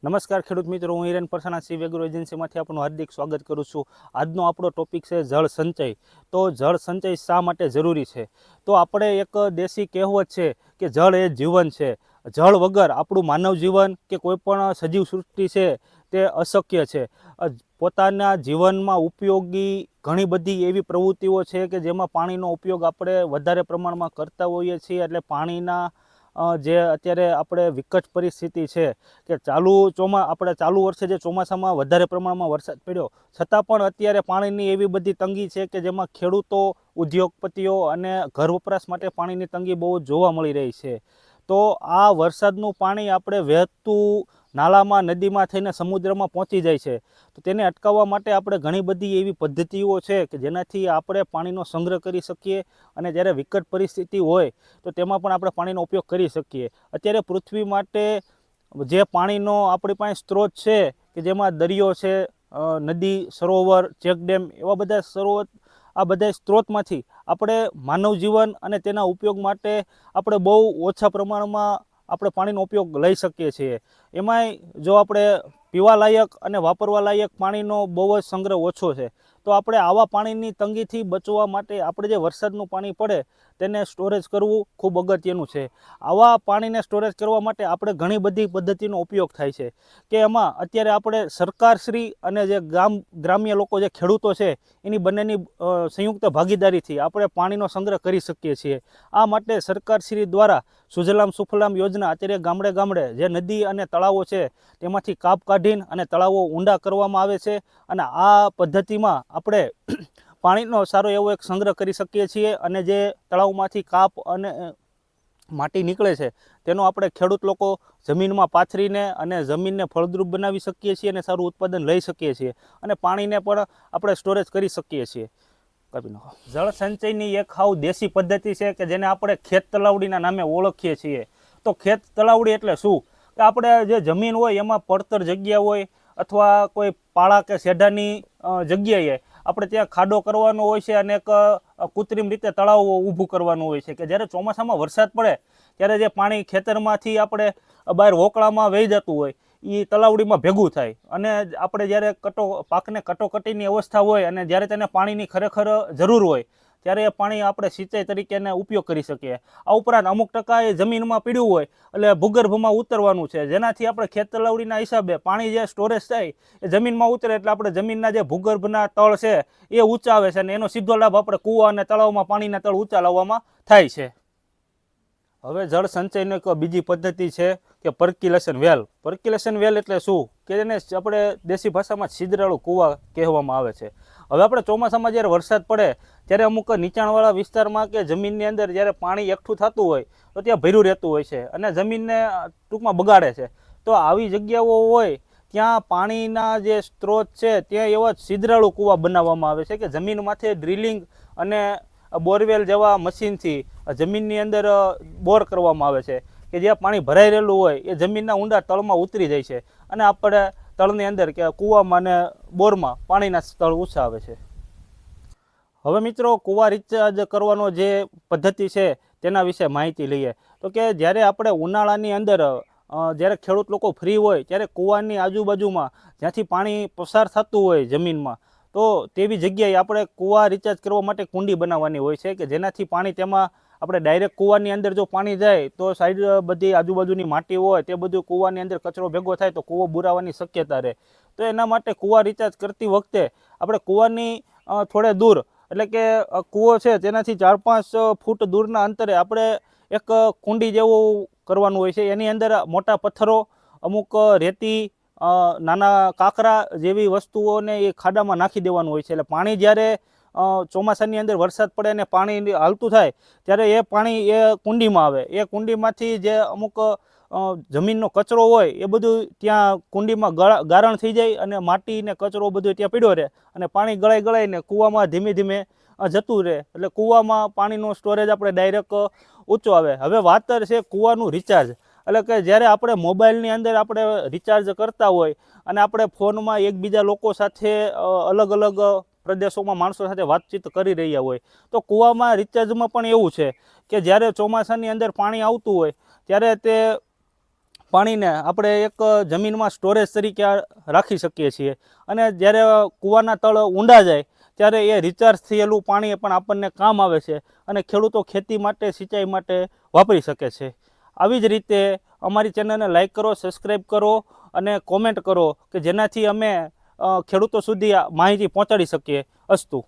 નમસ્કાર ખેડૂત મિત્રો, હું હિરેન પરસાણા સી એગ્રો એજન્સીમાંથી આપનું હાર્દિક સ્વાગત કરું છું। આજનો આપણો ટોપિક છે જળ સંચય। તો જળ સંચય શા માટે જરૂરી છે? તો આપણે એક દેશી કહેવત છે કે જળ એ જીવન છે। જળ વગર આપણું માનવ જીવન કે કોઈ પણ સજીવ સૃષ્ટિ છે તે અશક્ય છે। પોતાના જીવનમાં ઉપયોગી ઘણી બધી એવી પ્રવૃત્તિઓ છે કે જેમાં પાણીનો ઉપયોગ આપણે વધારે પ્રમાણમાં કરતા હોઈએ છીએ। એટલે પાણીના જે અત્યારે આપણે વિકટ પરિસ્થિતિ છે કે આપણે ચાલુ વર્ષે જે ચોમાસામાં વધારે પ્રમાણમાં વરસાદ પડ્યો છતાં પણ અત્યારે પાણીની એવી બધી તંગી છે કે જેમાં ખેડૂતો, ઉદ્યોગપતિઓ અને ઘર વપરાશ માટે પાણીની તંગી બહુ જોવા મળી રહી છે। તો આ વરસાદનું પાણી આપણે વહેતું નાલામાં, નદીમાં થઈને સમુદ્રમાં પહોંચી જાય છે। તો તેને અટકાવવા માટે આપણે ઘણી બધી એવી પદ્ધતિઓ છે કે જેનાથી આપણે પાણીનો સંગ્રહ કરી શકીએ અને જ્યારે વિકટ પરિસ્થિતિ હોય તો તેમાં પણ આપણે પાણીનો ઉપયોગ કરી શકીએ। અત્યારે પૃથ્વી માટે જે પાણીનો આપણી પાસે સ્ત્રોત છે કે જેમાં દરિયો છે, નદી, સરોવર, ચેકડેમ, એવા બધા આ બધા સ્ત્રોતમાંથી આપણે માનવ જીવન અને તેના ઉપયોગ માટે આપણે બહુ ઓછા પ્રમાણમાં આપણે પાણીનો ઉપયોગ લઈ શકીએ છીએ। એમાંય જો આપણે પીવાલાયક અને વાપરવા લાયક પાણીનો બહુ જ સંગ્રહ ઓછો છે। તો આપણે આવા પાણીની તંગીથી બચવા માટે આપણે જે વરસાદનું પાણી પડે તેને સ્ટોરેજ કરવું ખૂબ અગત્યનું છે। આવા પાણીને સ્ટોરેજ કરવા માટે આપણે ઘણી બધી પદ્ધતિનો ઉપયોગ થાય છે કે એમાં અત્યારે આપણે સરકારશ્રી અને જે ગ્રામ્ય લોકો, જે ખેડૂતો છે, એની બંનેની સંયુક્ત ભાગીદારીથી આપણે પાણીનો સંગ્રહ કરી શકીએ છીએ। આ માટે સરકારશ્રી દ્વારા સુજલામ સુફલામ યોજના અત્યારે ગામડે ગામડે જે નદી અને તળાવો છે તેમાંથી કાપ કાઢીને અને તળાવો ઊંડા કરવામાં આવે છે અને આ પદ્ધતિમાં આપણે પાણીનો સારો એવો એક સંગ્રહ કરી શકીએ છીએ અને જે તળાવમાંથી કાપ અને માટી નીકળે છે તેનો આપણે ખેડૂત લોકો જમીનમાં પાથરીને અને જમીનને ફળદ્રુપ બનાવી શકીએ છીએ અને સારું ઉત્પાદન લઈ શકીએ છીએ અને પાણીને પણ આપણે સ્ટોરેજ કરી શકીએ છીએ। જળ સંચયની એક હાવ દેશી પદ્ધતિ છે કે જેને આપણે ખેત તલાવડીના નામે ઓળખીએ છીએ। તો ખેત તલાવડી એટલે શું? કે આપણે જે જમીન હોય એમાં પડતર જગ્યા હોય અથવા કોઈ પાળા કે શેઢાની જગ્યાએ આપણે ત્યાં ખાડો કરવાનો હોય છે અને એક કૃત્રિમ રીતે તળાવ ઊભું કરવાનું હોય છે કે જ્યારે ચોમાસામાં વરસાદ પડે ત્યારે જે પાણી ખેતરમાંથી આપણે બહાર વોકળામાં વહી જતું હોય એ તલાવડીમાં ભેગું થાય અને આપણે જ્યારે પાકને કટોકટીની અવસ્થા હોય અને જ્યારે તેને પાણીની ખરેખર જરૂર હોય ત્યારે એ પાણી આપણે સિંચાઈ તરીકેને ઉપયોગ કરી શકીએ। આ ઉપરાંત અમુક ટકા એ જમીનમાં પીડ્યું હોય એટલે ભૂગર્ભમાં ઉતરવાનું છે, જેનાથી આપણે ખેત તલાવડીના હિસાબે પાણી જે સ્ટોરેજ થાય એ જમીનમાં ઉતરે એટલે આપણે જમીનના જે ભૂગર્ભના તળ છે એ ઊંચા આવે છે અને એનો સીધો લાભ આપણે કૂવા અને તળાવમાં પાણીના તળ ઊંચા લાવવામાં થાય છે। હવે જળ સંચયની એક બીજી પદ્ધતિ છે કે પર્ક્યુલેશન વેલ। પર્ક્યુલેશન વેલ એટલે શું? કે એને આપણે દેશી ભાષામાં છિદ્રાળુ કૂવા કહેવામાં આવે છે। હવે આપણે ચોમાસામાં જ્યારે વરસાદ પડે ત્યારે અમુક નીચાણવાળા વિસ્તારમાં કે જમીનની અંદર જ્યારે પાણી એકઠું થતું હોય તો ત્યાં ભર્યું રહેતું હોય છે અને જમીનને ટૂંકમાં બગાડે છે। તો આવી જગ્યાઓ હોય ત્યાં પાણીના જે સ્ત્રોત છે ત્યાં એવા છિદ્રાળુ કૂવા બનાવવામાં આવે છે કે જમીન માથે ડ્રિલિંગ અને બોરવેલ જેવા મશીનથી જમીનની અંદર બોર કરવામાં આવે છે કે જ્યાં પાણી ભરાઈ રહેલું હોય એ જમીનના ઊંડા તળમાં ઉતરી જાય છે અને આપણે તળની અંદર કે કૂવામાં અને બોરમાં પાણીના સ્તર ઊંચા આવે છે। હવે મિત્રો, કૂવા રિચાર્જ કરવાનો જે પદ્ધતિ છે તેના વિશે માહિતી લઈએ તો કે જ્યારે આપણે ઉનાળાની અંદર જ્યારે ખેડૂત લોકો ફ્રી હોય ત્યારે કૂવાની આજુબાજુમાં જ્યાંથી પાણી પસાર થતું હોય જમીનમાં, તો તેવી જગ્યાએ આપણે કૂવા રિચાર્જ કરવા માટે કુંડી બનાવવાની હોય છે કે જેનાથી પાણી તેમાં આપણે ડાયરેક્ટ કૂવાની અંદર જો પાણી જાય તો સાઈડ બધી આજુબાજુની માટી હોય તે બધું કૂવાની અંદર કચરો ભેગો થાય તો કૂવો બુરાવાની શક્યતા રહે। તો એના માટે કૂવા રિચાર્જ કરતી વખતે આપણે કૂવાની થોડે દૂર, એટલે કે કૂવો છે તેનાથી 4-5 ફૂટ દૂરના અંતરે આપણે એક કુંડી જેવું કરવાનું હોય છે। એની અંદર મોટા પથ્થરો, અમુક રેતી, નાના કાંકરા જેવી વસ્તુઓને એ ખાડામાં નાખી દેવાનું હોય છે। એટલે પાણી જ્યારે ચોમાસાની અંદર વરસાદ પડે અને પાણી હાલતું થાય ત્યારે એ પાણી એ કુંડીમાં આવે, એ કુંડીમાંથી જે અમુક જમીનનો કચરો હોય એ બધું ત્યાં કુંડીમાં ગારણ થઈ જાય અને માટી ને કચરો બધો ત્યાં પીડ્યો રહે અને પાણી ગળાઈને કૂવામાં ધીમે ધીમે જતું રહે એટલે કૂવામાં પાણીનો સ્ટોરેજ આપણે ડાયરેક્ટ ઊંચો આવે। હવે વાત છે કૂવાનું રિચાર્જ। એટલે કે જ્યારે આપણે મોબાઈલની અંદર આપણે રિચાર્જ કરતા હોય અને આપણે ફોનમાં એકબીજા લોકો સાથે અલગ અલગ પ્રદેશોમાં માણસો સાથે વાતચીત કરી રહ્યા હોય તો કૂવામાં રિચાર્જમાં પણ એવું છે કે જ્યારે ચોમાસાની અંદર પાણી આવતું હોય ત્યારે તે પાણીને આપણે એક જમીનમાં સ્ટોરેજ તરીકે રાખી શકીએ છીએ અને જ્યારે કૂવાના તળ ઊંડા જાય ત્યારે એ રિચાર્જ થયેલું પાણી પણ આપણને કામ આવે છે અને ખેડૂતો ખેતી માટે સિંચાઈ માટે વાપરી શકે છે. આવી જ રીતે અમારી ચેનલને લાઈક કરો, સબસ્ક્રાઈબ કરો અને કોમેન્ટ કરો કે જેનાથી અમે ખેડૂતો સુધી આ માહિતી પહોંચાડી શકીએ. અસ્તુ.